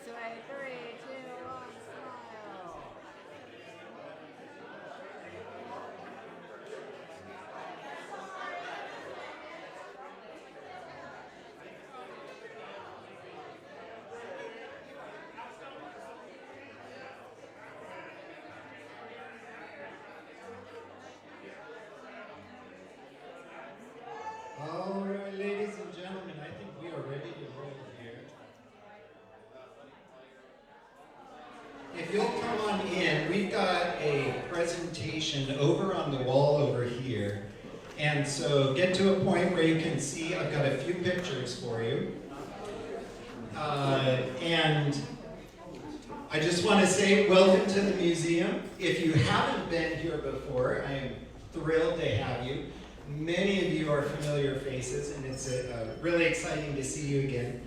way. 3, 2, 1, smile. All right, ladies and gentlemen, I think we are ready to roll here. If you'll come on in, we've got a presentation over on the wall over here. And so get to a point where you can see, I've got a few pictures for you. And I just want to say welcome to the museum. If you haven't been here before, I am thrilled to have you. Many of you are familiar faces, and it's really exciting to see you again.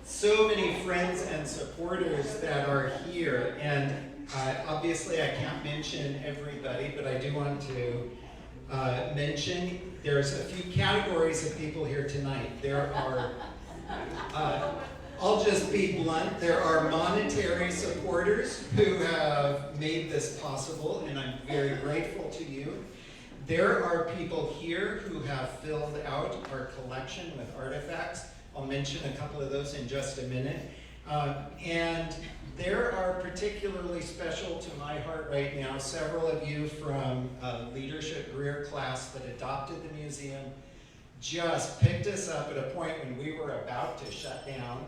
So many friends and supporters that are here, and obviously I can't mention everybody, but I do want to mention there's a few categories of people here tonight. There are, I'll just be blunt, there are monetary supporters who have made this possible, and I'm very grateful to you. There are people here who have filled out our collection with artifacts. I'll mention a couple of those in just a minute. And there are particularly special to my heart right now, several of you from leadership Greer class that adopted the museum just picked us up at a point when we were about to shut down,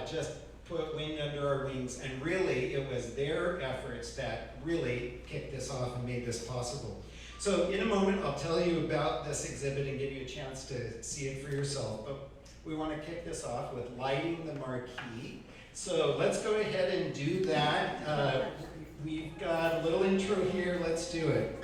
just put wind under our wings, and really it was their efforts that really kicked this off and made this possible. So in a moment, I'll tell you about this exhibit and give you a chance to see it for yourself. But we want to kick this off with lighting the marquee. So let's go ahead and do that. We've got a little intro here. Let's do it.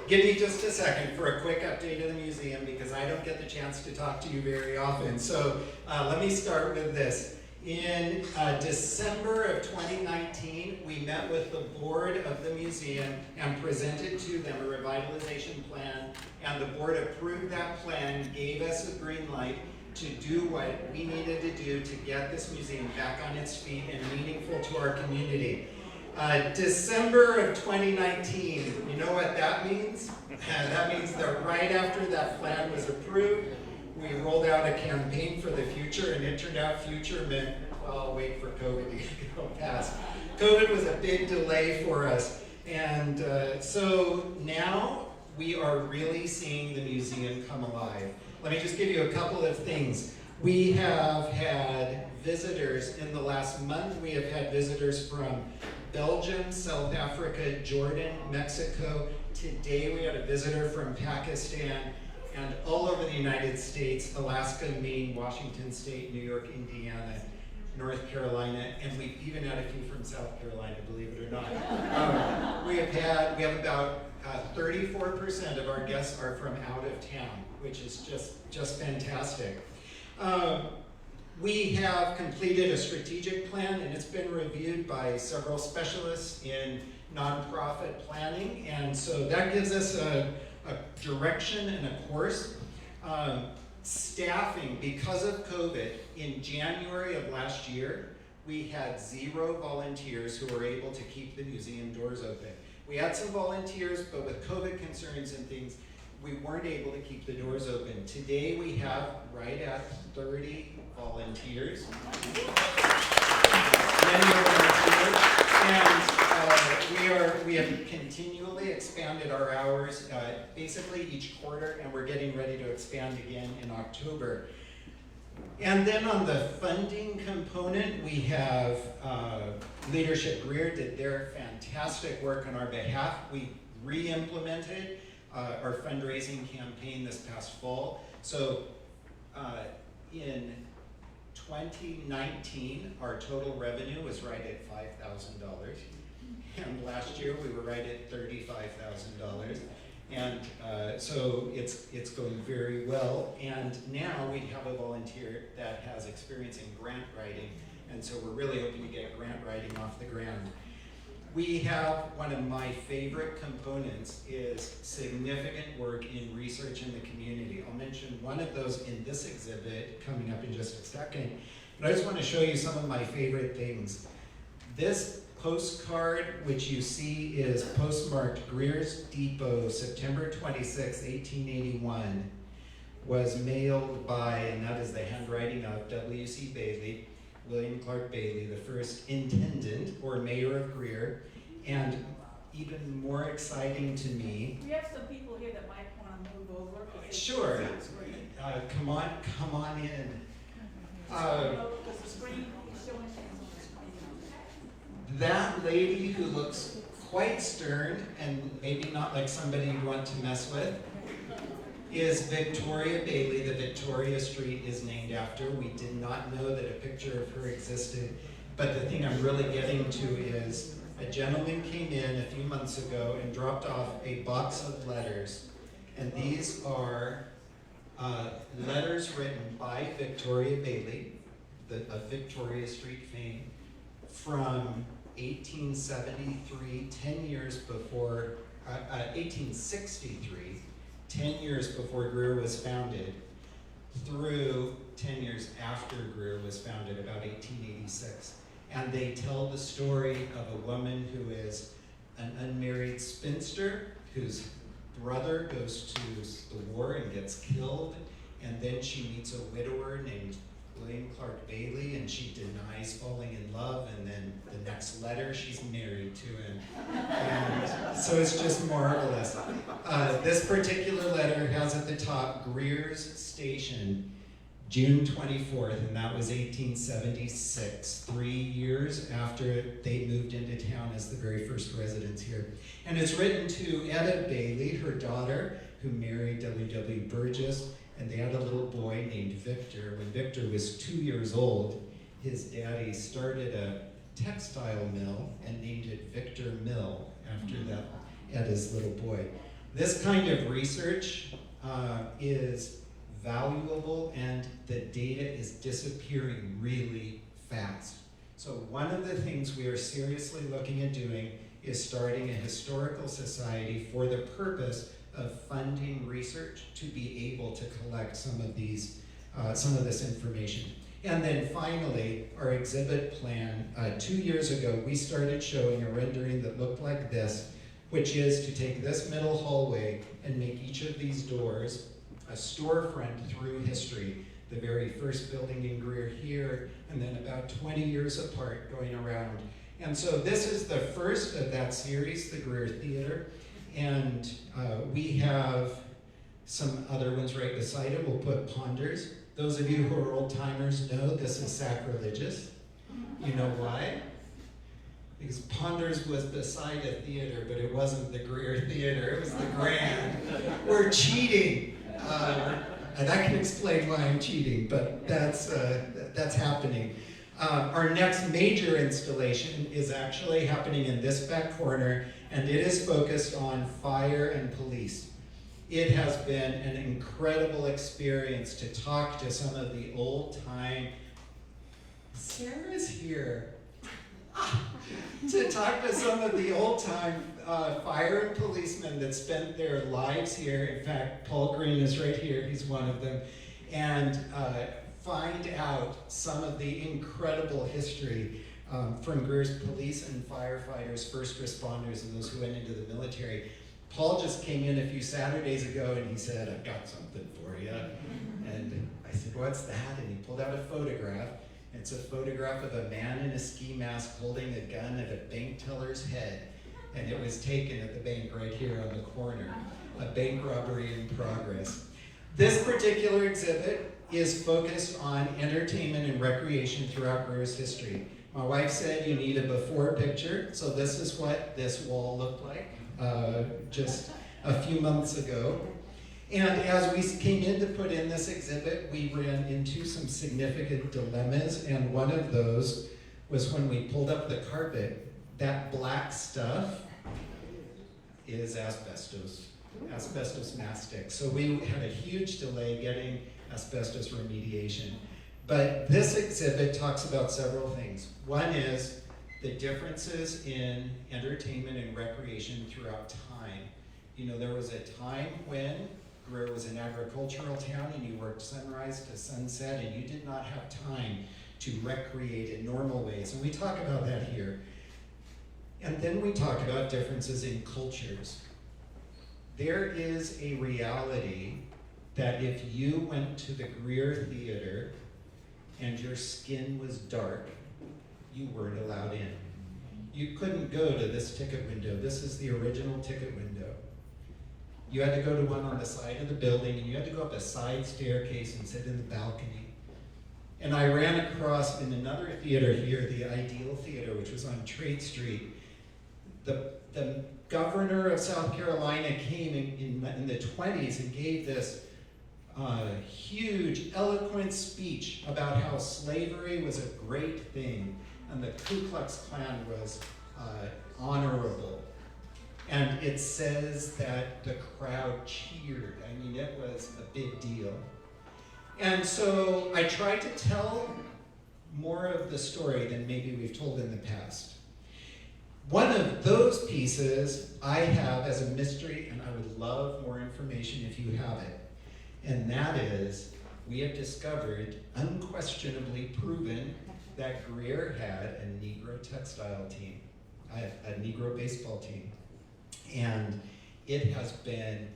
Give me just a second for a quick update of the museum because I don't get the chance to talk to you very often. So let me start with this. In December of 2019, we met with the board of the museum and presented to them a revitalization plan, and the board approved that plan, gave us a green light to do what we needed to do to get this museum back on its feet and meaningful to our community. December of 2019, you know what that means? That means that right after that plan was approved, we rolled out a campaign for the future, and it turned out future meant, well, I'll wait for COVID to go past. COVID was a big delay for us, and so now we are really seeing the museum come alive. Let me just give you a couple of things. We have had visitors in the last month. We have had visitors from Belgium, South Africa, Jordan, Mexico. Today we had a visitor from Pakistan, and all over the United States, Alaska, Maine, Washington State, New York, Indiana, North Carolina, and we've even had a few from South Carolina, believe it or not. We have about 34% of our guests are from out of town, which is just fantastic. We have completed a strategic plan, and it's been reviewed by several specialists in nonprofit planning, and so that gives us a direction and a course. Staffing, because of COVID, in January of last year, we had 0 volunteers who were able to keep the museum doors open. We had some volunteers, but with COVID concerns and things, we weren't able to keep the doors open. Today we have right at 30 volunteers. Many volunteers. And we have continually expanded our hours basically each quarter, and we're getting ready to expand again in October. And then on the funding component, we have Leadership Greer did their fantastic work on our behalf. We re-implemented our fundraising campaign this past fall. So in 2019, our total revenue was right at $5,000. And last year we were right at $35,000. And so it's going very well. And now we have a volunteer that has experience in grant writing. And so we're really hoping to get grant writing off the ground. We have one of my favorite components is significant work in research in the community. I'll mention one of those in this exhibit coming up in just a second, but I just want to show you some of my favorite things. This postcard, which you see is postmarked Greer's Depot, September 26, 1881, was mailed by, and that is the handwriting of W.C. Bailey, William Clark Bailey, the first intendant or mayor of Greer. And even more exciting to me. We have some people here that might want to move over. Sure. Come on in. Because the screen is showing things on the screen. That lady who looks quite stern and maybe not like somebody you want to mess with is Victoria Bailey. The Victoria Street is named after. We did not know that a picture of her existed, but the thing I'm really getting to is a gentleman came in a few months ago and dropped off a box of letters, and these are letters written by Victoria Bailey, of Victoria Street fame, from 1873, 10 years before, 1863, 10 years before Greer was founded, through 10 years after Greer was founded, about 1886. And they tell the story of a woman who is an unmarried spinster whose brother goes to the war and gets killed, and then she meets a widower named William Clark Bailey, and she denies falling in love, and then the next letter she's married to him. And so it's just marvelous. This particular letter has at the top Greer's Station, June 24th, and that was 1876, 3 years after they moved into town as the very first residents here. And it's written to Etta Bailey, her daughter, who married W.W. Burgess, and they had a little boy named Victor. When Victor was 2 years old, his daddy started a textile mill and named it Victor Mill after that, Etta's little boy. This kind of research is valuable, and the data is disappearing really fast. So one of the things we are seriously looking at doing is starting a historical society for the purpose of funding research to be able to collect some of this information. And then finally, our exhibit plan, 2 years ago, we started showing a rendering that looked like this, which is to take this middle hallway and make each of these doors a storefront through history. The very first building in Greer here, and then about 20 years apart going around. And so this is the first of that series, the Greer Theater, and we have some other ones right beside it. We'll put Ponders. Those of you who are old timers know this is sacrilegious. You know why? Because Ponders was beside a theater, but it wasn't the Greer Theater, it was the Grand. We're cheating. And I can explain why I'm cheating, but that's happening. Our next major installation is actually happening in this back corner, and it is focused on fire and police. It has been an incredible experience to talk to some of the old-time, Sarah's here, to talk to some of the old-time fire and policemen that spent their lives here. In fact, Paul Green is right here, he's one of them, and find out some of the incredible history from Greer's police and firefighters, first responders, and those who went into the military. Paul just came in a few Saturdays ago and he said, "I've got something for you." And I said, "What's that?" And he pulled out a photograph. It's a photograph of a man in a ski mask holding a gun at a bank teller's head. And it was taken at the bank right here on the corner. A bank robbery in progress. This particular exhibit is focused on entertainment and recreation throughout Greer's history. My wife said you need a before picture, so this is what this wall looked like just a few months ago. And as we came in to put in this exhibit, we ran into some significant dilemmas, and one of those was when we pulled up the carpet, that black stuff is asbestos mastic. So we had a huge delay getting asbestos remediation. But this exhibit talks about several things. One is the differences in entertainment and recreation throughout time. You know, there was a time when Greer was an agricultural town and you worked sunrise to sunset and you did not have time to recreate in normal ways. And we talk about that here. And then we talk about differences in cultures. There is a reality that if you went to the Greer Theater and your skin was dark, you weren't allowed in. You couldn't go to this ticket window. This is the original ticket window. You had to go to one on the side of the building, and you had to go up a side staircase and sit in the balcony. And I ran across in another theater here, the Ideal Theater, which was on Trade Street. The governor of South Carolina came in the 20s and gave this huge, eloquent speech about how slavery was a great thing and the Ku Klux Klan was honorable. And it says that the crowd cheered. I mean, it was a big deal. And so I tried to tell more of the story than maybe we've told in the past. One of those pieces I have as a mystery, and I would love more information if you have it. And that is, we have discovered, unquestionably proven, that Greer had a Negro textile team, a Negro baseball team. And it has been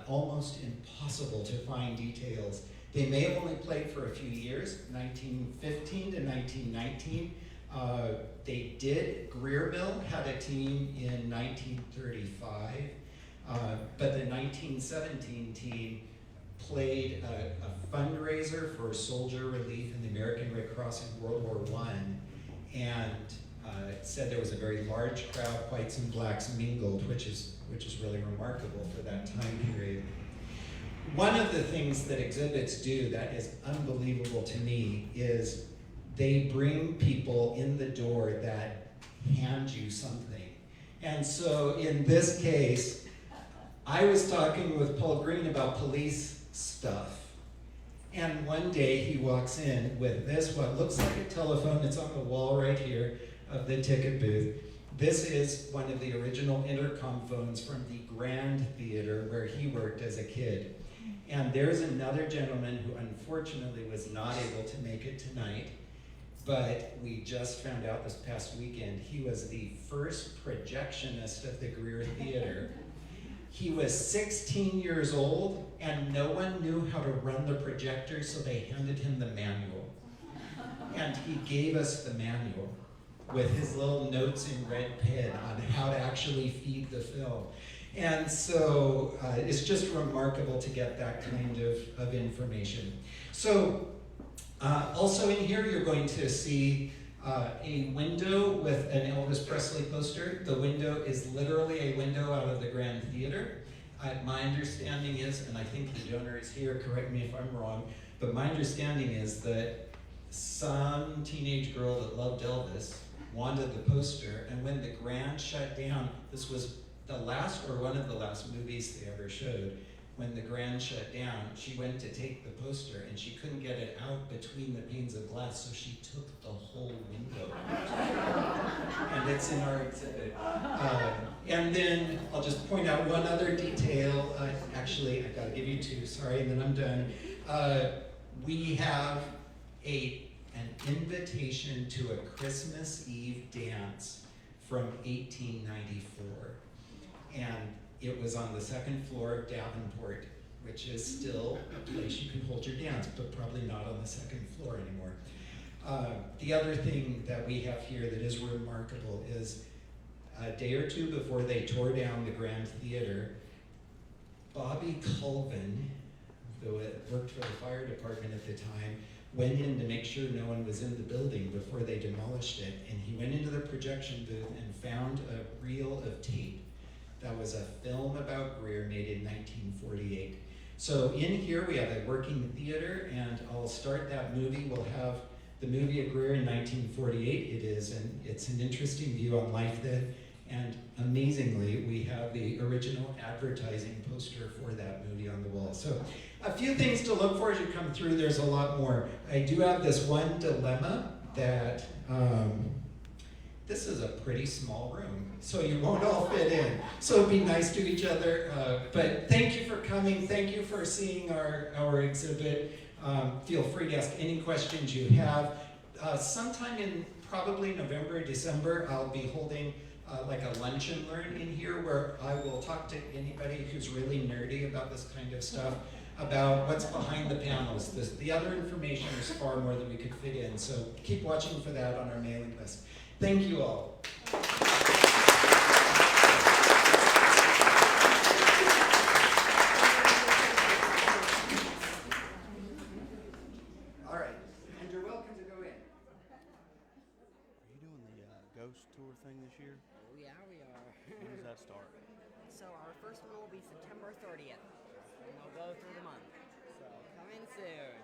almost impossible to find details. They may have only played for a few years, 1915 to 1919. They did, Greer Mill had a team in 1935, but the 1917 team played a fundraiser for soldier relief in the American Red Cross in World War I, and it said there was a very large crowd, whites and blacks mingled, which is really remarkable for that time period. One of the things that exhibits do that is unbelievable to me is they bring people in the door that hand you something. And so in this case, I was talking with Paul Green about police stuff. And one day he walks in with this, what looks like a telephone. It's on the wall right here of the ticket booth. This is one of the original intercom phones from the Grand Theater where he worked as a kid. And there's another gentleman who unfortunately was not able to make it tonight, but we just found out this past weekend he was the first projectionist of the Greer Theater. He was 16 years old and no one knew how to run the projector, so they handed him the manual. And he gave us the manual with his little notes in red pen on how to actually feed the film. And so it's just remarkable to get that kind of information. So also in here you're going to see a window with an Elvis Presley poster. The window is literally a window out of the Grand Theater. My understanding is, and I think the donor is here, correct me if I'm wrong, but my understanding is that some teenage girl that loved Elvis wanted the poster, and when the Grand shut down, this was the last or one of the last movies they ever showed. When the Grand shut down, she went to take the poster and she couldn't get it out between the panes of glass, so she took the whole window. And it's in our exhibit. And then I'll just point out one other detail. Actually, I've got to give you two, sorry, and then I'm done. We have an invitation to a Christmas Eve dance from 1894. And it was on the second floor of Davenport, which is still a place you can hold your dance, but probably not on the second floor anymore. The other thing that we have here that is remarkable is a day or two before they tore down the Grand Theater, Bobby Colvin, who worked for the fire department at the time, went in to make sure no one was in the building before they demolished it, and he went into the projection booth and found a reel of tape that was a film about Greer made in 1948. So in here we have a working theater, and I'll start that movie. We'll have the movie of Greer in 1948. It's an interesting view on life then. And amazingly, we have the original advertising poster for that movie on the wall. So a few things to look for as you come through. There's a lot more. I do have this one dilemma that this is a pretty small room, so you won't all fit in. So be nice to each other. But thank you for coming. Thank you for seeing our exhibit. Feel free to ask any questions you have. Sometime in probably November or December, I'll be holding like a lunch and learn in here where I will talk to anybody who's really nerdy about this kind of stuff, about what's behind the panels. The other information is far more than we could fit in, so keep watching for that on our mailing list. Thank you all. All right, and you're welcome to go in. Are you doing the ghost tour thing this year? Oh yeah, we are. When does that start? So our first one will be September 30th, and we'll go through the month. So come in soon.